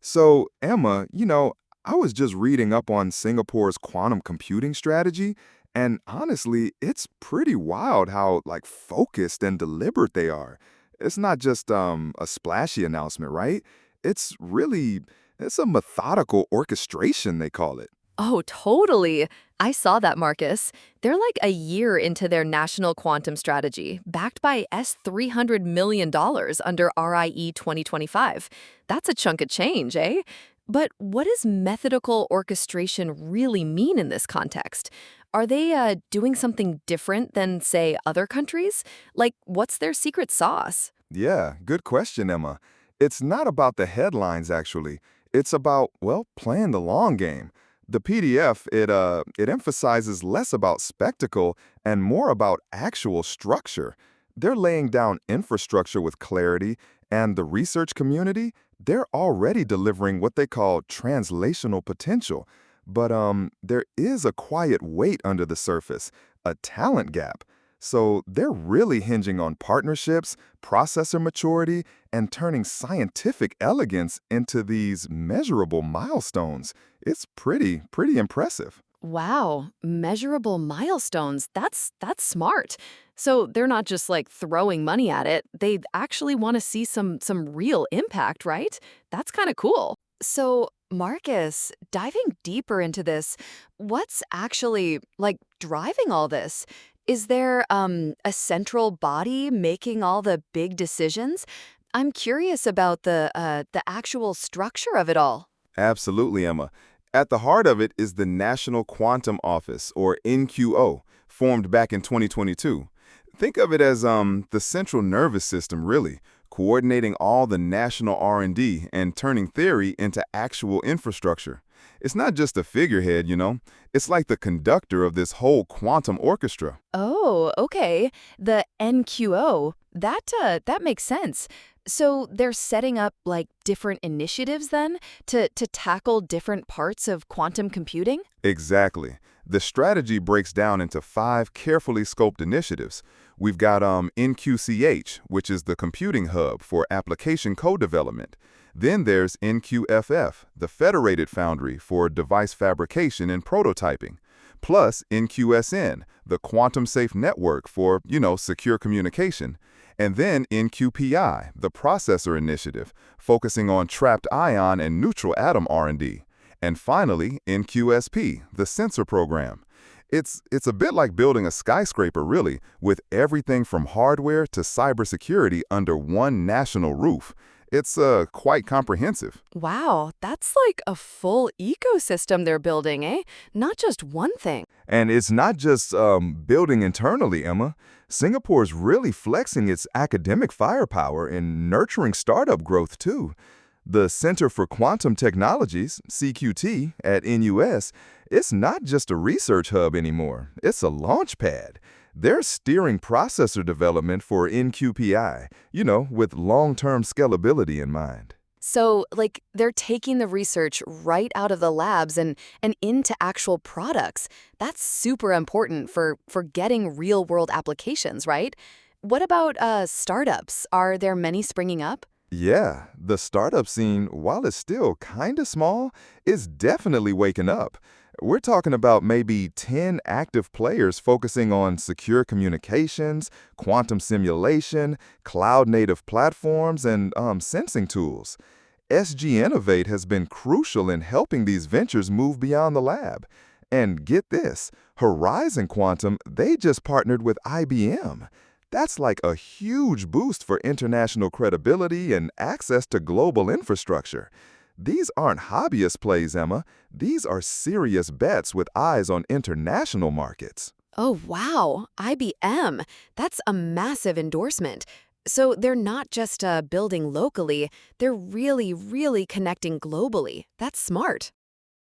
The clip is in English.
So, Emma, I was just reading up on Singapore's quantum computing strategy, and honestly, it's pretty wild how focused and deliberate they are. It's not just a splashy announcement, right? It's really it's a methodical orchestration, they call it. Oh, totally. I saw that, Marcus. They're like a year into their national quantum strategy, backed by $300 million under RIE 2025. That's a chunk of change, eh? But what does methodical orchestration really mean in this context? Are they doing something different than, say, other countries? Like, what's their secret sauce? Yeah, good question, Emma. It's not about the headlines, actually. It's about, well, playing the long game. The PDF, it emphasizes less about spectacle and more about actual structure. They're laying down infrastructure with clarity, and the research community, they're already delivering what they call translational potential. But there is a quiet weight under the surface, a talent gap. So they're really hinging on partnerships, processor maturity, and turning scientific elegance into these measurable milestones. It's pretty impressive. Wow, measurable milestones. That's smart. So they're not just like throwing money at it. They actually want to see some real impact, right? That's kind of cool. So, Marcus, diving deeper into this, what's actually like driving all this? Is there a central body making all the big decisions? I'm curious about the actual structure of it all. Absolutely, Emma. At the heart of it is the National Quantum Office, or NQO, formed back in 2022. Think of it as the central nervous system, really, coordinating all the national R&D and turning theory into actual infrastructure. It's not just a figurehead. It's like the conductor of this whole quantum orchestra. Oh, okay. The NQO. That makes sense. So they're setting up like different initiatives then to tackle different parts of quantum computing? Exactly. The strategy breaks down into five carefully scoped initiatives. We've got NQCH, which is the computing hub for application code development. Then there's NQFF, the federated foundry for device fabrication and prototyping. Plus NQSN, the quantum safe network for, secure communication. And then NQPI, the processor initiative, focusing on trapped ion and neutral atom R&D. And finally, NQSP, the sensor program. It's a bit like building a skyscraper, really, with everything from hardware to cybersecurity under one national roof. It's quite comprehensive. Wow, that's like a full ecosystem they're building, eh? Not just one thing. And it's not just building internally, Emma. Singapore's really flexing its academic firepower and nurturing startup growth, too. The Center for Quantum Technologies, CQT, at NUS, it's not just a research hub anymore. It's a launch pad. They're steering processor development for NQPI, with long-term scalability in mind. So, like, they're taking the research right out of the labs and into actual products. That's super important for getting real-world applications, right? What about startups? Are there many springing up? Yeah, the startup scene, while it's still kinda small, is definitely waking up. We're talking about maybe 10 active players focusing on secure communications, quantum simulation, cloud-native platforms, and sensing tools. SG Innovate has been crucial in helping these ventures move beyond the lab. And get this, Horizon Quantum, they just partnered with IBM. That's like a huge boost for international credibility and access to global infrastructure. These aren't hobbyist plays, Emma. These are serious bets with eyes on international markets. Oh, wow. IBM. That's a massive endorsement. So they're not just building locally, they're really connecting globally. That's smart.